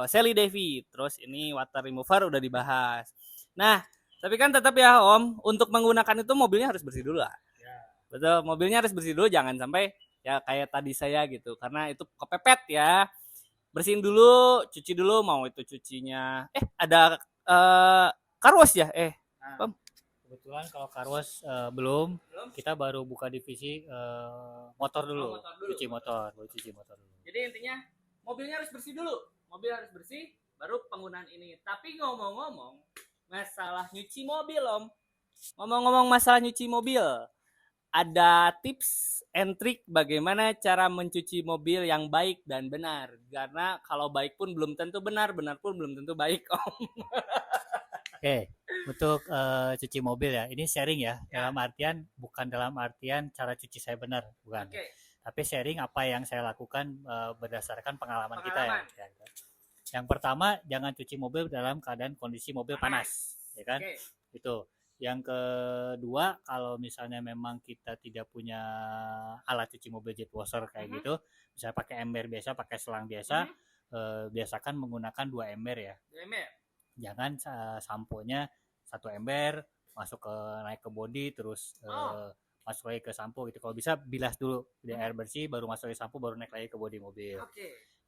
[SPEAKER 1] Sally Davy, terus ini water remover udah dibahas. Nah, tapi kan tetap ya Om, untuk menggunakan itu mobilnya harus bersih dulu lah.
[SPEAKER 2] Ya.
[SPEAKER 1] Betul, mobilnya harus bersih dulu, jangan sampai ya kayak tadi saya gitu, karena itu kepepet ya. Bersihin dulu, cuci dulu, mau itu cucinya. Ada car wash ya? Om.
[SPEAKER 2] Kebetulan kalau car wash belum, kita baru buka divisi motor dulu. Cuci motor dulu.
[SPEAKER 1] Jadi intinya mobilnya harus bersih dulu. Mobil harus bersih, baru penggunaan ini. Tapi ngomong-ngomong masalah nyuci mobil Om. Ngomong-ngomong masalah nyuci mobil, ada tips and trick bagaimana cara mencuci mobil yang baik dan benar. Karena kalau baik pun belum tentu benar, benar pun belum tentu baik Om.
[SPEAKER 2] Oke, untuk cuci mobil ya, ini sharing ya. Bukan dalam artian cara cuci saya benar, bukan. Tapi sharing apa yang saya lakukan berdasarkan pengalaman kita ya. Yang pertama, jangan cuci mobil dalam keadaan kondisi mobil panas, ya kan? Itu. Yang kedua, kalau misalnya memang kita tidak punya alat cuci mobil jet washer kayak gitu, bisa pakai ember biasa, pakai selang biasa, biasakan menggunakan 2 ember ya. 2 ember. Jangan sampo-nya 1 ember naik ke body terus masuk lagi ke sampo gitu. Kalau bisa bilas dulu di air bersih, baru masuk ke sampo, baru naik lagi ke body mobil.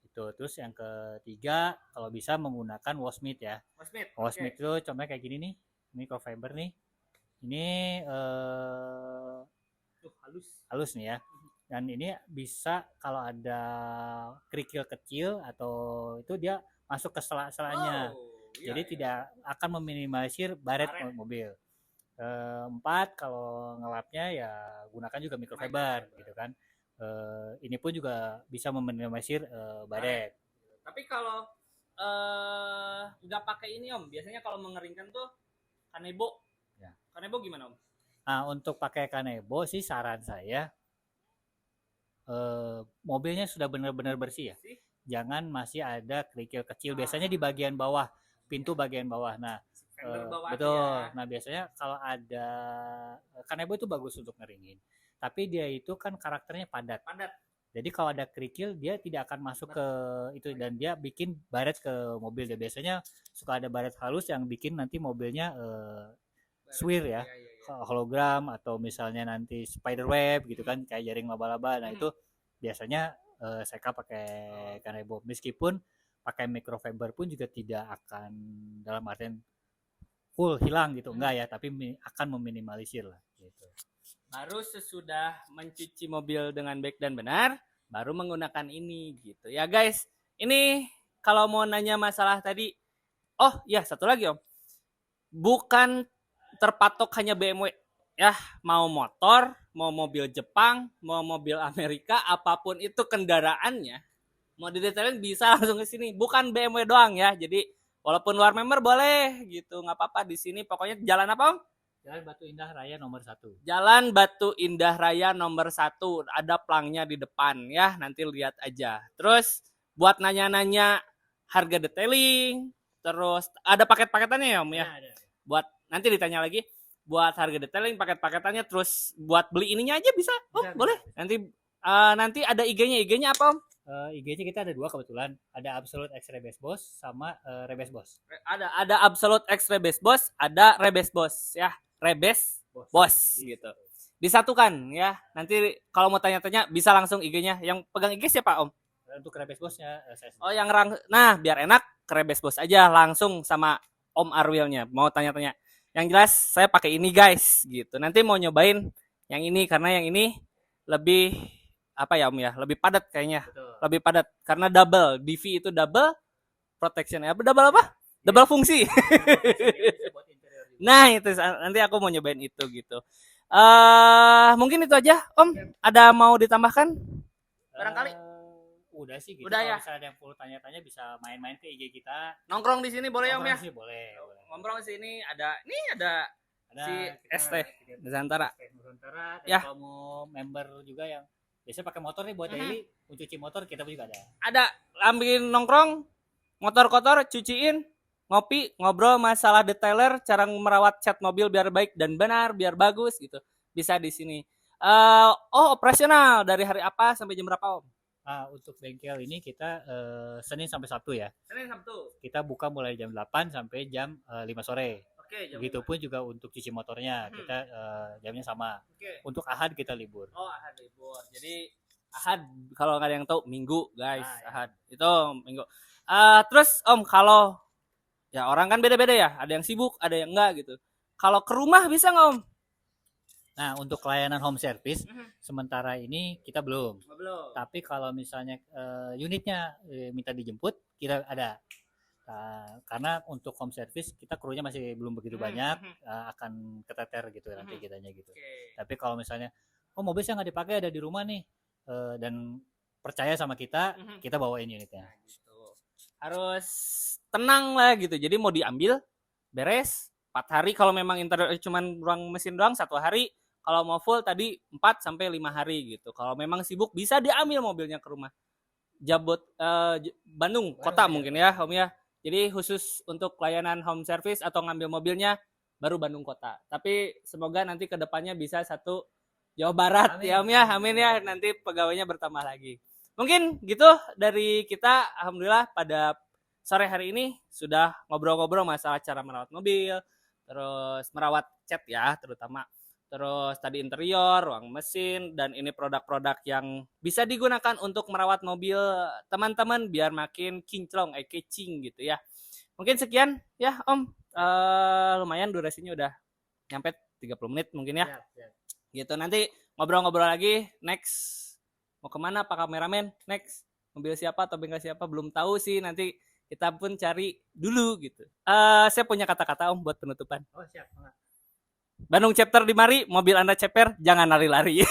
[SPEAKER 2] Itu. Terus yang ketiga, kalau bisa menggunakan wash mitt ya. Wash mitt itu contohnya kayak gini nih, microfiber nih. Ini halus nih ya. Dan ini bisa kalau ada kerikil kecil atau itu dia masuk ke sela-selanya. Jadi tidak akan meminimalisir baret mobil. 4, kalau ngelapnya ya gunakan juga microfiber gitu kan. Ini pun juga bisa meminimalisir baret. Tapi kalau nggak pakai ini Om, biasanya kalau mengeringkan tuh kanebo. Ya. Kanebo gimana Om? Nah, untuk pakai kanebo sih saran saya mobilnya sudah benar-benar bersih ya. Jangan masih ada kerikil kecil. Biasanya di bagian bawah, pintu bagian bawah. Nah, betul. Ya. Nah, biasanya kalau ada kanebo itu bagus untuk ngeringin. Tapi dia itu kan karakternya padat. Jadi kalau ada kerikil dia tidak akan masuk ke itu dan dia bikin baret ke mobil. Dia biasanya suka ada baret halus yang bikin nanti mobilnya swir ya. Hologram atau misalnya nanti spider web gitu kan, kayak jaring laba-laba. Nah, itu biasanya Seka pakai kanebo. Meskipun pakai microfiber pun juga tidak akan dalam artian full hilang gitu, enggak ya, tapi akan meminimalisir lah gitu. Baru sesudah mencuci mobil dengan baik dan benar, baru menggunakan ini gitu ya guys. Ini kalau mau nanya masalah tadi, oh ya satu lagi Om,
[SPEAKER 1] bukan terpatok hanya BMW ya, mau motor, mau mobil Jepang, mau mobil Amerika, apapun itu kendaraannya, mau didetailin bisa langsung ke sini. Bukan BMW doang ya. Jadi walaupun luar member boleh gitu, nggak apa-apa di sini. Pokoknya jalan apa Om?
[SPEAKER 2] Jalan Batu Indah Raya nomor 1.
[SPEAKER 1] Jalan Batu Indah Raya nomor 1. Ada plangnya di depan ya, nanti lihat aja. Terus buat nanya-nanya harga detailing, terus ada paket-paketannya ya Om ya?
[SPEAKER 2] Ada.
[SPEAKER 1] Buat nanti ditanya lagi buat harga detailing, paket-paketannya, terus buat beli ininya aja bisa Om,
[SPEAKER 2] Bisa,
[SPEAKER 1] boleh. Nanti ada IG-nya apa Om?
[SPEAKER 2] IG-nya kita ada 2 kebetulan. Ada Absolute X Rebase Boss sama Rebase Boss.
[SPEAKER 1] Ada Absolute X Rebase Boss, ada Rebase Boss ya. Rebase Boss gitu. Disatukan ya. Nanti kalau mau tanya-tanya bisa langsung IG-nya. Yang pegang IG siapa Om?
[SPEAKER 2] Untuk Rebase Boss-nya saya.
[SPEAKER 1] Oh, nah, biar enak ke Rebase Boss aja langsung sama Om Arwilnya. Mau tanya-tanya. Yang jelas saya pakai ini guys gitu. Nanti mau nyobain yang ini karena yang ini lebih apa ya Om ya? Lebih padat kayaknya.
[SPEAKER 2] Betul.
[SPEAKER 1] Lebih padat karena double. DV itu double protection ya. Double apa? Double fungsi. Nah, itu nanti aku mau nyobain itu gitu. Mungkin itu aja, Om. Ada mau ditambahkan? Barangkali.
[SPEAKER 2] Udah sih gitu.
[SPEAKER 1] Udah
[SPEAKER 2] kalau
[SPEAKER 1] ya.
[SPEAKER 2] misalnya ada yang perlu tanya-tanya bisa main-main ke IG kita.
[SPEAKER 1] Nongkrong di sini boleh Om ya?
[SPEAKER 2] Sih, boleh.
[SPEAKER 1] Nongkrong di sini ada si
[SPEAKER 2] kita
[SPEAKER 1] ST Nusantara.
[SPEAKER 2] Nusantara. Dan
[SPEAKER 1] Ya.
[SPEAKER 2] kalau mau member juga yang biasanya pakai motor nih buat daily, mencuci motor kita juga ada.
[SPEAKER 1] Ada ambilin nongkrong, motor kotor, cuciin, ngopi, ngobrol masalah detailer, cara merawat cat mobil biar baik dan benar, biar bagus gitu. Bisa di sini. Operasional dari hari apa sampai jam berapa Om?
[SPEAKER 2] Untuk bengkel ini kita Senin sampai Sabtu ya.
[SPEAKER 1] Senin Sabtu.
[SPEAKER 2] Kita buka mulai jam 8 sampai jam 5 sore.
[SPEAKER 1] Oke, jam
[SPEAKER 2] Begitupun juga untuk cuci motornya kita jamnya sama.
[SPEAKER 1] Oke.
[SPEAKER 2] Untuk Ahad kita libur.
[SPEAKER 1] Oh, Ahad libur. Jadi Ahad kalau nggak ada yang tahu Minggu guys,
[SPEAKER 2] Ya.
[SPEAKER 1] Ahad itu Minggu. Terus Om kalau ya orang kan beda-beda ya, ada yang sibuk, ada yang enggak gitu. Kalau ke rumah bisa nggak Om?
[SPEAKER 2] Nah, untuk layanan home service sementara ini kita belum.
[SPEAKER 1] Belum.
[SPEAKER 2] Tapi kalau misalnya unitnya minta dijemput, kita ada. Karena untuk home service kita krunya masih belum begitu banyak, akan keteter gitu nanti kitanya gitu.
[SPEAKER 1] Okay.
[SPEAKER 2] Tapi kalau misalnya, mobil saya nggak dipakai ada di rumah nih, dan percaya sama kita, kita bawain unitnya.
[SPEAKER 1] Nah, gitu. Harus tenang lah gitu. Jadi mau diambil, beres 4 hari. Kalau memang interior cuman ruang mesin doang 1 hari. Kalau mau full tadi 4 sampai 5 hari gitu. Kalau memang sibuk bisa diambil mobilnya ke rumah. Bandung kota mungkin ya Om ya. Jadi khusus untuk layanan home service atau ngambil mobilnya baru Bandung kota. Tapi semoga nanti kedepannya bisa satu Jawa Barat. Amin. Ya Om ya. Amin ya. Nanti pegawainya bertambah lagi. Mungkin gitu dari kita. Alhamdulillah pada sore hari ini sudah ngobrol-ngobrol masalah cara merawat mobil. Terus merawat cat ya terutama. Terus tadi interior, ruang mesin, dan ini produk-produk yang bisa digunakan untuk merawat mobil teman-teman biar makin kinclong, eye-catching gitu ya. Mungkin sekian ya Om. Lumayan durasinya udah nyampe 30 menit mungkin ya. Gitu nanti ngobrol-ngobrol lagi. Next mau kemana Pak kameramen? Next mobil siapa atau bengkel siapa belum tahu sih, nanti kita pun cari dulu gitu. Saya punya kata-kata Om buat penutupan.
[SPEAKER 2] Oh siap.
[SPEAKER 1] Bandung chapter di mari, mobil Anda ceper, jangan lari-lari.